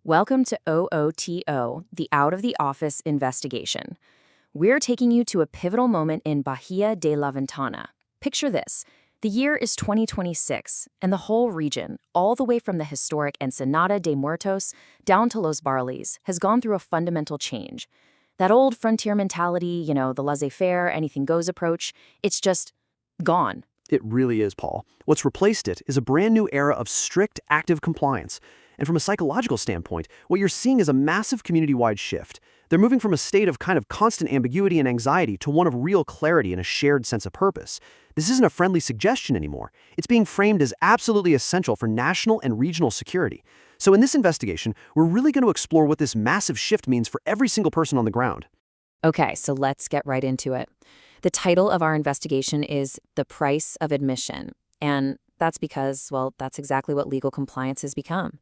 Welcome to OOTO, the Out of the Office Investigation. We're taking you to a pivotal moment in Bahia de la Ventana. Picture this. The year is 2026, and the whole region, all the way from the historic Ensenada de Muertos down to Los Barriles, has gone through a fundamental change. That old frontier mentality, the laissez-faire, anything-goes approach, it's just gone. It really is, Paul. What's replaced it is a brand new era of strict, active compliance. And from a psychological standpoint, what you're seeing is a massive community-wide shift. They're moving from a state of kind of constant ambiguity and anxiety to one of real clarity and a shared sense of purpose. This isn't a friendly suggestion anymore. It's being framed as absolutely essential for national and regional security. So in this investigation, we're really going to explore what this massive shift means for every single person on the ground. Okay, so let's get right into it. The title of our investigation is The Price of Admission. And that's because, that's exactly what legal compliance has become.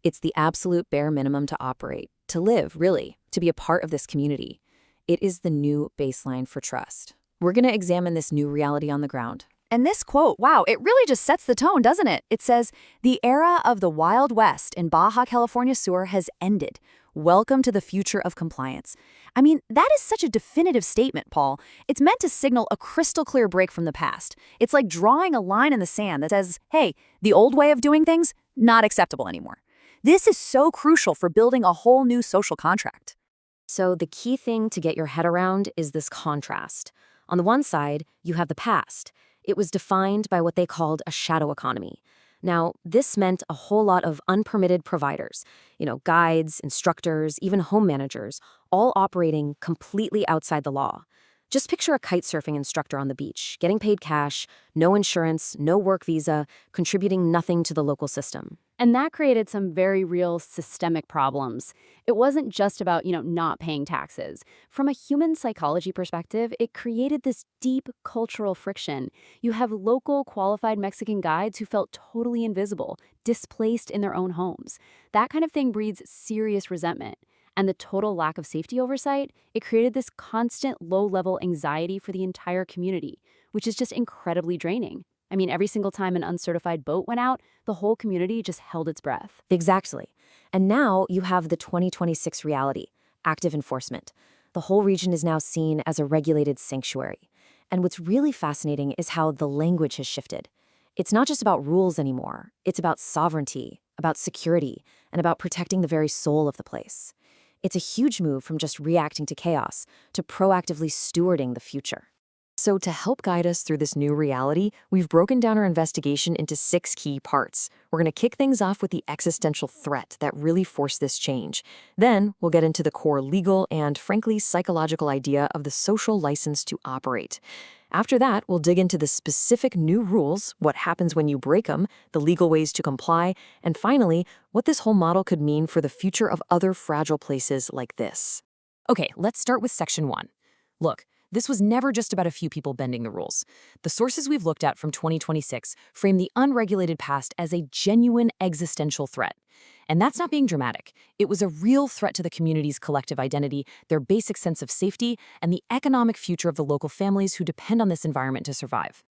It's the absolute bare minimum to operate, to live, really, to be a part of this community. It is the new baseline for trust. We're going to examine this new reality on the ground. And this quote, wow, it really just sets the tone, doesn't it? It says, "The era of the Wild West in Baja California Sur has ended. Welcome to the future of compliance." I mean, that is such a definitive statement, Paul. It's meant to signal a crystal clear break from the past. It's like drawing a line in the sand that says, hey, the old way of doing things, not acceptable anymore. This is so crucial for building a whole new social contract. So the key thing to get your head around is this contrast. On the one side, you have the past. It was defined by what they called a shadow economy. Now, this meant a whole lot of unpermitted providers, guides, instructors, even home managers, all operating completely outside the law. Just picture a kite surfing instructor on the beach, getting paid cash, no insurance, no work visa, contributing nothing to the local system. And that created some very real systemic problems. It wasn't just about, not paying taxes. From a human psychology perspective, it created this deep cultural friction. You have local qualified Mexican guides who felt totally invisible, displaced in their own homes. That kind of thing breeds serious resentment. And the total lack of safety oversight, it created this constant low-level anxiety for the entire community, which is just incredibly draining. I mean, every single time an uncertified boat went out, the whole community just held its breath. Exactly. And now you have the 2026 reality, active enforcement. The whole region is now seen as a regulated sanctuary. And what's really fascinating is how the language has shifted. It's not just about rules anymore. It's about sovereignty, about security, and about protecting the very soul of the place. It's a huge move from just reacting to chaos to proactively stewarding the future. So to help guide us through this new reality, we've broken down our investigation into 6 key parts. We're going to kick things off with the existential threat that really forced this change. Then we'll get into the core legal and, frankly, psychological idea of the social license to operate. After that, we'll dig into the specific new rules, what happens when you break them, the legal ways to comply, and finally, what this whole model could mean for the future of other fragile places like this. Okay, let's start with Section 1. Look, this was never just about a few people bending the rules. The sources we've looked at from 2026 frame the unregulated past as a genuine existential threat. And that's not being dramatic. It was a real threat to the community's collective identity, their basic sense of safety, and the economic future of the local families who depend on this environment to survive.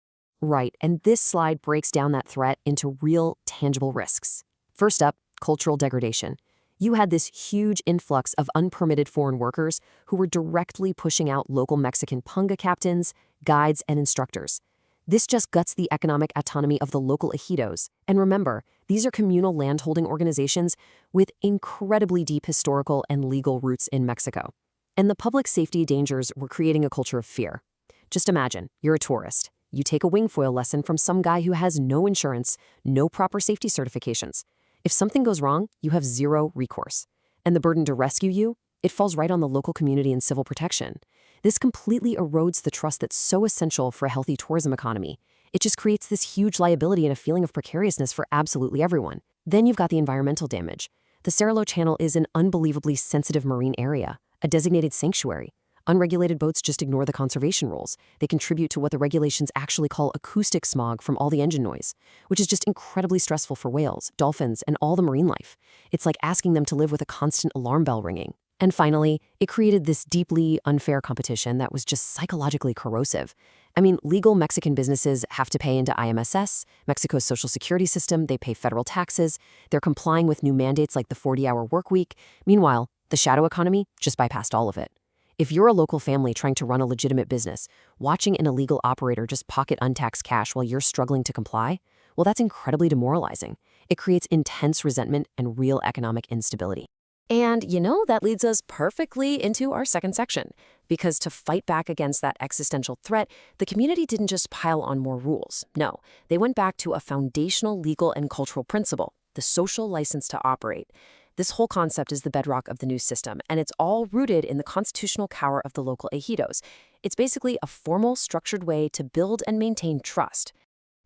Right, and this slide breaks down that threat into real, tangible risks. First up, cultural degradation. You had this huge influx of unpermitted foreign workers who were directly pushing out local Mexican punga captains, guides, and instructors. This just guts the economic autonomy of the local ejidos. And remember, these are communal landholding organizations with incredibly deep historical and legal roots in Mexico. And the public safety dangers were creating a culture of fear. Just imagine, you're a tourist. You take a wingfoil lesson from some guy who has no insurance, no proper safety certifications. If something goes wrong, you have zero recourse. And the burden to rescue you, it falls right on the local community and civil protection. This completely erodes the trust that's so essential for a healthy tourism economy. It just creates this huge liability and a feeling of precariousness for absolutely everyone. Then you've got the environmental damage. The Cerrolo Channel is an unbelievably sensitive marine area, a designated sanctuary. Unregulated boats just ignore the conservation rules. They contribute to what the regulations actually call acoustic smog from all the engine noise, which is just incredibly stressful for whales, dolphins, and all the marine life. It's like asking them to live with a constant alarm bell ringing. And finally, it created this deeply unfair competition that was just psychologically corrosive. I mean, legal Mexican businesses have to pay into IMSS, Mexico's social security system, they pay federal taxes, they're complying with new mandates like the 40-hour work week. Meanwhile, the shadow economy just bypassed all of it. If you're a local family trying to run a legitimate business, watching an illegal operator just pocket untaxed cash while you're struggling to comply, well, that's incredibly demoralizing. It creates intense resentment and real economic instability. And, that leads us perfectly into our second section. Because to fight back against that existential threat, the community didn't just pile on more rules. No, they went back to a foundational legal and cultural principle, the social license to operate. This whole concept is the bedrock of the new system, and it's all rooted in the constitutional power of the local ejidos. It's basically a formal, structured way to build and maintain trust.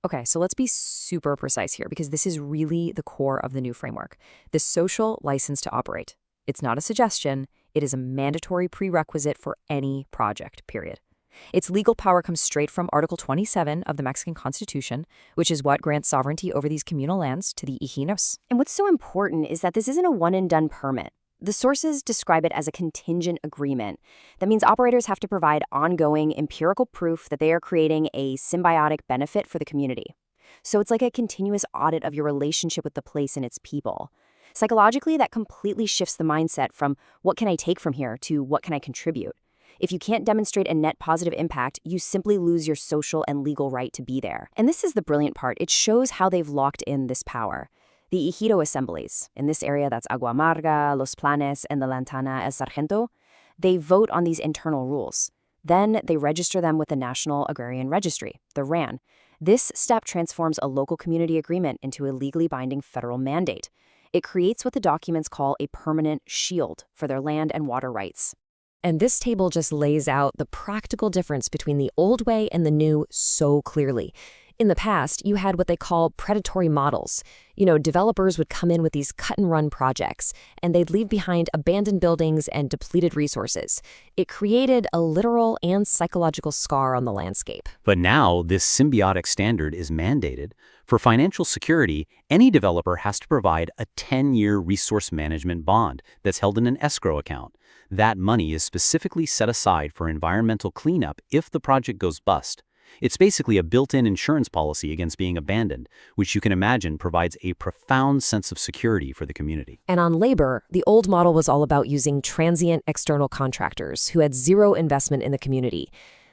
Okay, so let's be super precise here because this is really the core of the new framework. The social license to operate. It's not a suggestion, it is a mandatory prerequisite for any project, period. Its legal power comes straight from Article 27 of the Mexican Constitution, which is what grants sovereignty over these communal lands to the ejidos. And what's so important is that this isn't a one-and-done permit. The sources describe it as a contingent agreement. That means operators have to provide ongoing empirical proof that they are creating a symbiotic benefit for the community. So it's like a continuous audit of your relationship with the place and its people. Psychologically, that completely shifts the mindset from what can I take from here to what can I contribute. If you can't demonstrate a net positive impact, you simply lose your social and legal right to be there. And this is the brilliant part. It shows how they've locked in this power. The ejido assemblies, in this area that's Agua Amarga, Los Planes, and the Lantana El Sargento, they vote on these internal rules. Then they register them with the National Agrarian Registry, the RAN. This step transforms a local community agreement into a legally binding federal mandate. It creates what the documents call a permanent shield for their land and water rights. And this table just lays out the practical difference between the old way and the new so clearly. In the past, you had what they call predatory models. Developers would come in with these cut-and-run projects, and they'd leave behind abandoned buildings and depleted resources. It created a literal and psychological scar on the landscape. But now, this symbiotic standard is mandated. For financial security, any developer has to provide a 10-year resource management bond that's held in an escrow account. That money is specifically set aside for environmental cleanup if the project goes bust. It's basically a built-in insurance policy against being abandoned, which you can imagine provides a profound sense of security for the community. And on labor, the old model was all about using transient external contractors who had zero investment in the community.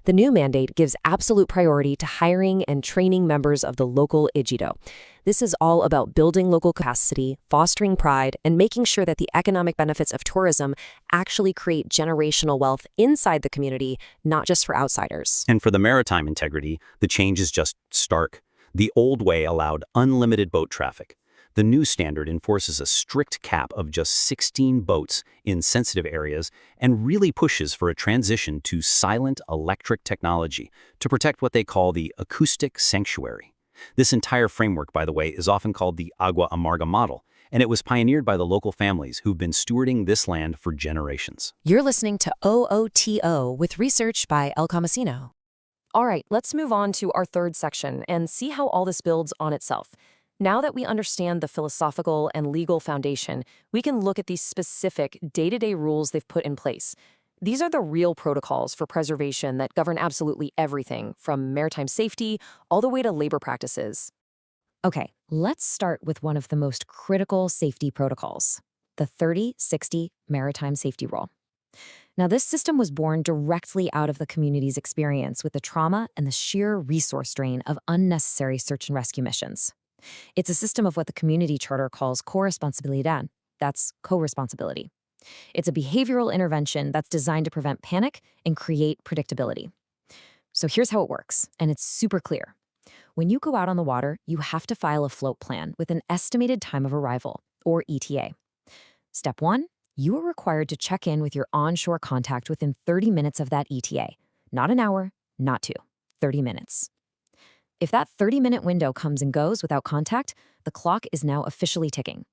The new mandate gives absolute priority to hiring and training members of the local ejido. This is all about building local capacity, fostering pride, and making sure that the economic benefits of tourism actually create generational wealth inside the community, not just for outsiders. And for the maritime integrity, the change is just stark. The old way allowed unlimited boat traffic. The new standard enforces a strict cap of just 16 boats in sensitive areas and really pushes for a transition to silent electric technology to protect what they call the acoustic sanctuary. This entire framework, by the way, is often called the Agua Amarga model, and it was pioneered by the local families who've been stewarding this land for generations. You're listening to OOTO with research by El Camasino. All right, let's move on to our third section and see how all this builds on itself. Now that we understand the philosophical and legal foundation, we can look at these specific day-to-day rules they've put in place. These are the real protocols for preservation that govern absolutely everything, from maritime safety all the way to labor practices. Okay, let's start with one of the most critical safety protocols, the 30-60 Maritime Safety Rule. Now, this system was born directly out of the community's experience with the trauma and the sheer resource drain of unnecessary search and rescue missions. It's a system of what the community charter calls corresponsabilidad. That's co-responsibility. It's a behavioral intervention that's designed to prevent panic and create predictability. So here's how it works, and it's super clear. When you go out on the water, you have to file a float plan with an estimated time of arrival, or ETA. Step 1, you are required to check in with your onshore contact within 30 minutes of that ETA. Not an hour, not 2, 30 minutes. If that 30-minute window comes and goes without contact, the clock is now officially ticking.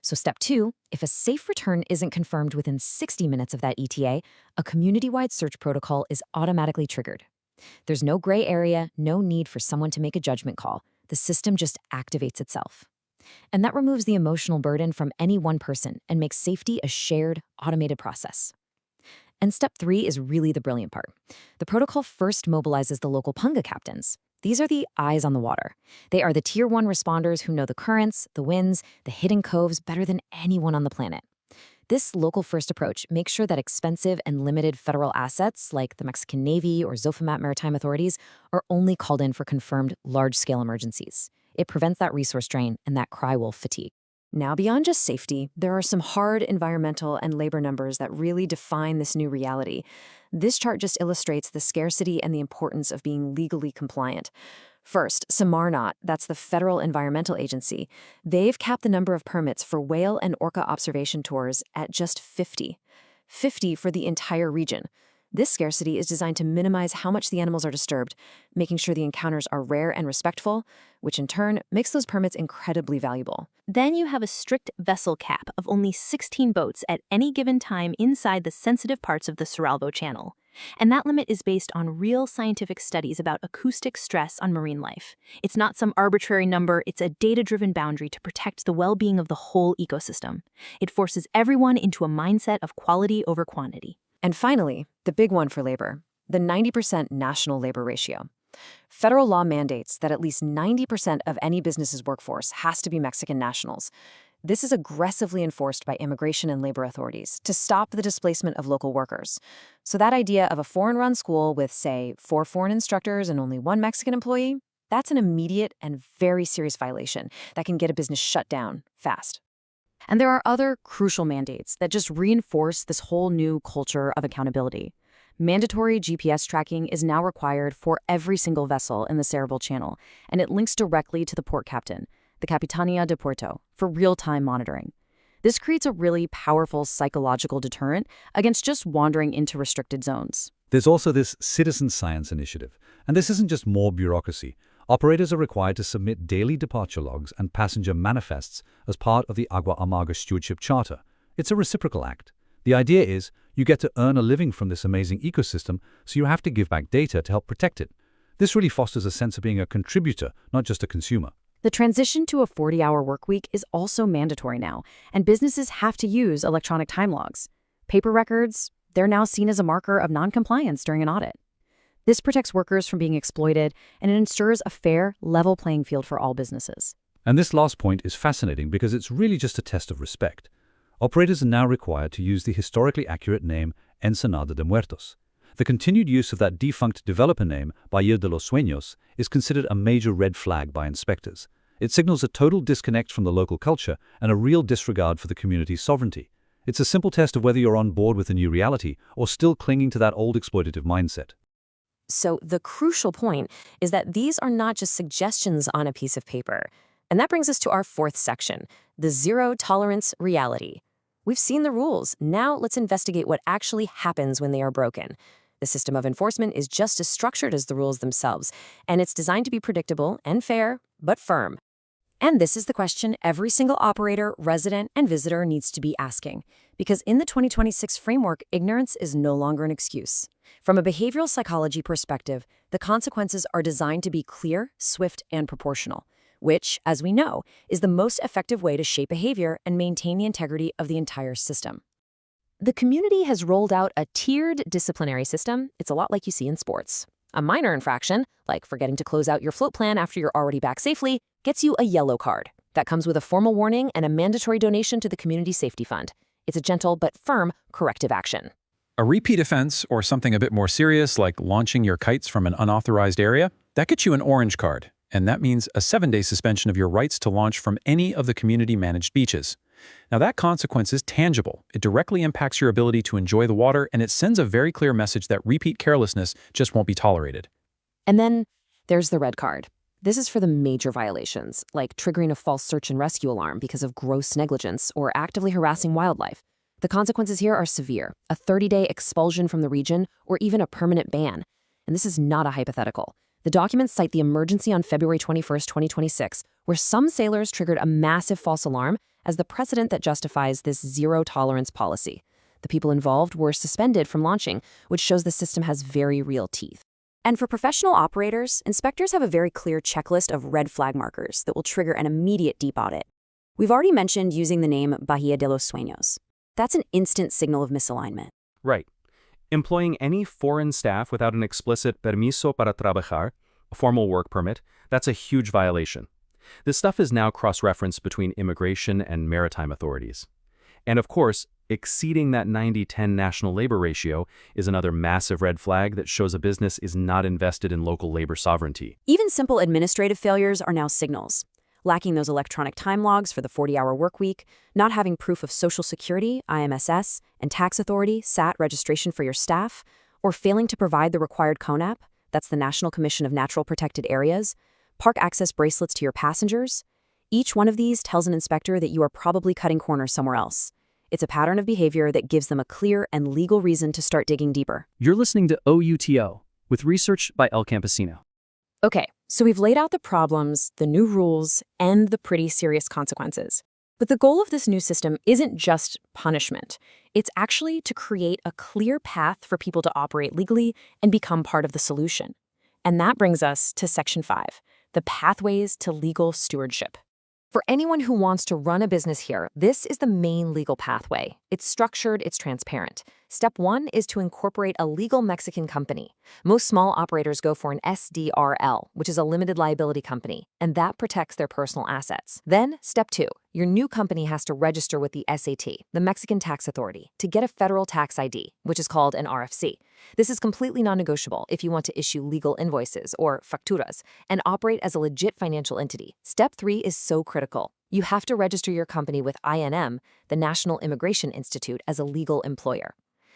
So step 2, if a safe return isn't confirmed within 60 minutes of that ETA, a community-wide search protocol is automatically triggered. There's no gray area, no need for someone to make a judgment call. The system just activates itself. And that removes the emotional burden from any one person and makes safety a shared, automated process. And step 3 is really the brilliant part. The protocol first mobilizes the local Punga captains. These are the eyes on the water. They are the Tier 1 responders who know the currents, the winds, the hidden coves better than anyone on the planet. This local-first approach makes sure that expensive and limited federal assets, like the Mexican Navy or Zofamat maritime authorities, are only called in for confirmed large-scale emergencies. It prevents that resource drain and that cry wolf fatigue. Now, beyond just safety, there are some hard environmental and labor numbers that really define this new reality. This chart just illustrates the scarcity and the importance of being legally compliant. First, Samarnat, that's the Federal Environmental Agency, they've capped the number of permits for whale and orca observation tours at just 50. 50 for the entire region. This scarcity is designed to minimize how much the animals are disturbed, making sure the encounters are rare and respectful, which in turn makes those permits incredibly valuable. Then you have a strict vessel cap of only 16 boats at any given time inside the sensitive parts of the Suralvo Channel. And that limit is based on real scientific studies about acoustic stress on marine life. It's not some arbitrary number, it's a data-driven boundary to protect the well-being of the whole ecosystem. It forces everyone into a mindset of quality over quantity. And finally, the big one for labor, the 90% national labor ratio. Federal law mandates that at least 90% of any business's workforce has to be Mexican nationals. This is aggressively enforced by immigration and labor authorities to stop the displacement of local workers. So that idea of a foreign-run school with, say, 4 foreign instructors and only 1 Mexican employee, that's an immediate and very serious violation that can get a business shut down fast. And there are other crucial mandates that just reinforce this whole new culture of accountability. Mandatory GPS tracking is now required for every single vessel in the Cerebral Channel, and it links directly to the port captain, the Capitania de Puerto, for real-time monitoring. This creates a really powerful psychological deterrent against just wandering into restricted zones. There's also this citizen science initiative, and this isn't just more bureaucracy. Operators are required to submit daily departure logs and passenger manifests as part of the Agua Amarga Stewardship Charter. It's a reciprocal act. The idea is you get to earn a living from this amazing ecosystem, so you have to give back data to help protect it. This really fosters a sense of being a contributor, not just a consumer. The transition to a 40-hour workweek is also mandatory now, and businesses have to use electronic time logs. Paper records, they're now seen as a marker of non-compliance during an audit. This protects workers from being exploited, and it ensures a fair, level playing field for all businesses. And this last point is fascinating because it's really just a test of respect. Operators are now required to use the historically accurate name Ensenada de Muertos. The continued use of that defunct developer name, Bahía de los Sueños, is considered a major red flag by inspectors. It signals a total disconnect from the local culture and a real disregard for the community's sovereignty. It's a simple test of whether you're on board with the new reality or still clinging to that old exploitative mindset. So the crucial point is that these are not just suggestions on a piece of paper. And that brings us to our 4th section, the zero-tolerance reality. We've seen the rules. Now let's investigate what actually happens when they are broken. The system of enforcement is just as structured as the rules themselves, and it's designed to be predictable and fair, but firm. And this is the question every single operator, resident, and visitor needs to be asking. Because in the 2026 framework, ignorance is no longer an excuse. From a behavioral psychology perspective, the consequences are designed to be clear, swift, and proportional, which, as we know, is the most effective way to shape behavior and maintain the integrity of the entire system. The community has rolled out a tiered disciplinary system. It's a lot like you see in sports. A minor infraction, like forgetting to close out your float plan after you're already back safely, gets you a yellow card. That comes with a formal warning and a mandatory donation to the Community Safety Fund. It's a gentle but firm corrective action. A repeat offense, or something a bit more serious like launching your kites from an unauthorized area, that gets you an orange card, and that means a 7-day suspension of your rights to launch from any of the community-managed beaches. Now that consequence is tangible. It directly impacts your ability to enjoy the water, and it sends a very clear message that repeat carelessness just won't be tolerated. And then there's the red card. This is for the major violations, like triggering a false search and rescue alarm because of gross negligence or actively harassing wildlife. The consequences here are severe, a 30-day expulsion from the region or even a permanent ban. And this is not a hypothetical. The documents cite the emergency on February 21st, 2026, where some sailors triggered a massive false alarm as the precedent that justifies this zero-tolerance policy. The people involved were suspended from launching, which shows the system has very real teeth. And for professional operators, inspectors have a very clear checklist of red flag markers that will trigger an immediate deep audit. We've already mentioned using the name Bahía de los Sueños. That's an instant signal of misalignment. Right. Employing any foreign staff without an explicit permiso para trabajar, a formal work permit, that's a huge violation. This stuff is now cross-referenced between immigration and maritime authorities. And of course, exceeding that 90-10 national labor ratio is another massive red flag that shows a business is not invested in local labor sovereignty. Even simple administrative failures are now signals. Lacking those electronic time logs for the 40-hour workweek, not having proof of Social Security, IMSS, and tax authority, SAT registration for your staff, or failing to provide the required CONAP, that's the National Commission of Natural Protected Areas, park access bracelets to your passengers. Each one of these tells an inspector that you are probably cutting corners somewhere else. It's a pattern of behavior that gives them a clear and legal reason to start digging deeper. You're listening to OUTO, with research by El Campesino. Okay, so we've laid out the problems, the new rules, and the pretty serious consequences. But the goal of this new system isn't just punishment. It's actually to create a clear path for people to operate legally and become part of the solution. And that brings us to Section 5, the pathways to legal stewardship. For anyone who wants to run a business here, this is the main legal pathway. It's structured, it's transparent. Step 1 is to incorporate a legal Mexican company. Most small operators go for an SDRL, which is a limited liability company, and that protects their personal assets. Then, Step 2, your new company has to register with the SAT, the Mexican Tax Authority, to get a federal tax ID, which is called an RFC. This is completely non-negotiable if you want to issue legal invoices, or facturas, and operate as a legit financial entity. Step 3 is so critical. You have to register your company with INM, the National Immigration Institute, as a legal employer.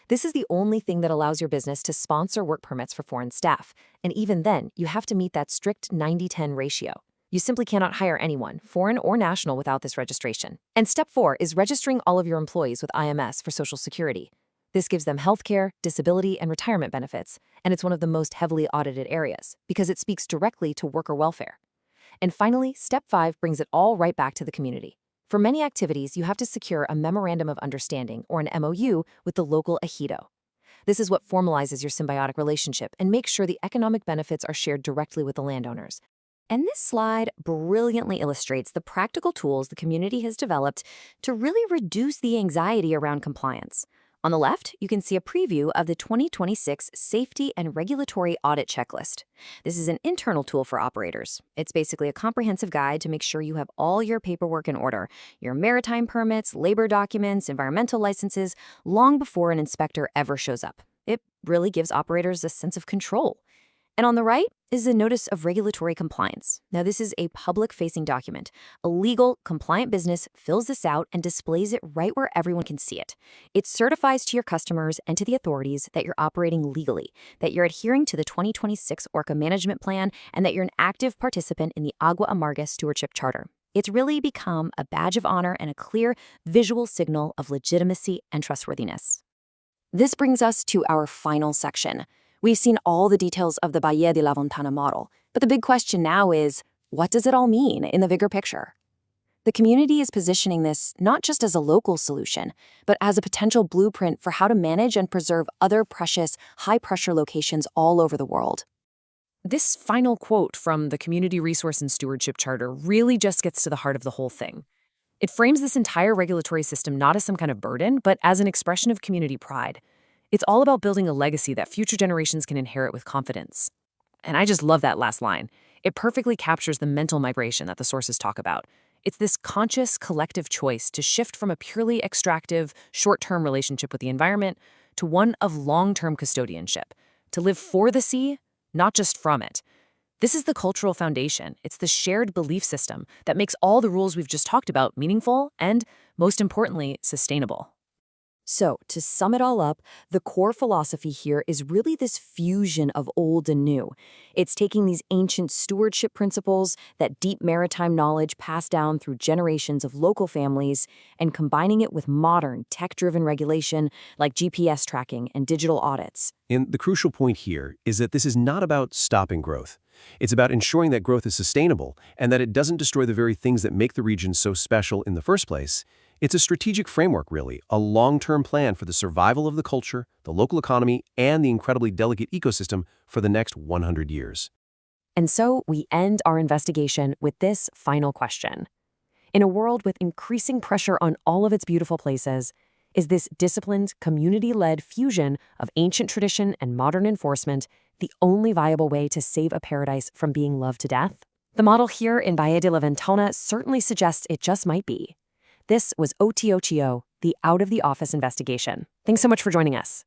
This is the only thing that allows your business to sponsor work permits for foreign staff, and even then, you have to meet that strict 90-10 ratio. You simply cannot hire anyone, foreign or national, without this registration. And Step 4 is registering all of your employees with IMS for Social Security. This gives them healthcare, disability, and retirement benefits, and it's one of the most heavily audited areas because it speaks directly to worker welfare. And finally, Step 5 brings it all right back to the community. For many activities, you have to secure a Memorandum of Understanding, or an MOU, with the local ejido. This is what formalizes your symbiotic relationship and makes sure the economic benefits are shared directly with the landowners. And this slide brilliantly illustrates the practical tools the community has developed to really reduce the anxiety around compliance. On the left, you can see a preview of the 2026 Safety and Regulatory Audit Checklist. This is an internal tool for operators. It's basically a comprehensive guide to make sure you have all your paperwork in order, your maritime permits, labor documents, environmental licenses, long before an inspector ever shows up. It really gives operators a sense of control. And on the right is a Notice of Regulatory Compliance. Now, this is a public-facing document. A legal, compliant business fills this out and displays it right where everyone can see it. It certifies to your customers and to the authorities that you're operating legally, that you're adhering to the 2026 Orca Management Plan, and that you're an active participant in the Agua Amarga Stewardship Charter. It's really become a badge of honor and a clear visual signal of legitimacy and trustworthiness. This brings us to our final section. We've seen all the details of the Bahía de la Ventana model, but the big question now is, what does it all mean in the bigger picture? The community is positioning this not just as a local solution, but as a potential blueprint for how to manage and preserve other precious, high-pressure locations all over the world. This final quote from the Community Resource and Stewardship Charter really just gets to the heart of the whole thing. It frames this entire regulatory system not as some kind of burden, but as an expression of community pride. It's all about building a legacy that future generations can inherit with confidence. And I just love that last line. It perfectly captures the mental migration that the sources talk about. It's this conscious, collective choice to shift from a purely extractive, short-term relationship with the environment to one of long-term custodianship, to live for the sea, not just from it. This is the cultural foundation. It's the shared belief system that makes all the rules we've just talked about meaningful and, most importantly, sustainable. So, to sum it all up, the core philosophy here is really this fusion of old and new. It's taking these ancient stewardship principles, that deep maritime knowledge passed down through generations of local families, and combining it with modern, tech-driven regulation like GPS tracking and digital audits. And the crucial point here is that this is not about stopping growth. It's about ensuring that growth is sustainable and that it doesn't destroy the very things that make the region so special in the first place. It's a strategic framework, really, a long-term plan for the survival of the culture, the local economy, and the incredibly delicate ecosystem for the next 100 years. And so we end our investigation with this final question. In a world with increasing pressure on all of its beautiful places, is this disciplined, community-led fusion of ancient tradition and modern enforcement the only viable way to save a paradise from being loved to death? The model here in Valle de la Ventana certainly suggests it just might be. This was OTOTO, the Out of the Office investigation. Thanks so much for joining us.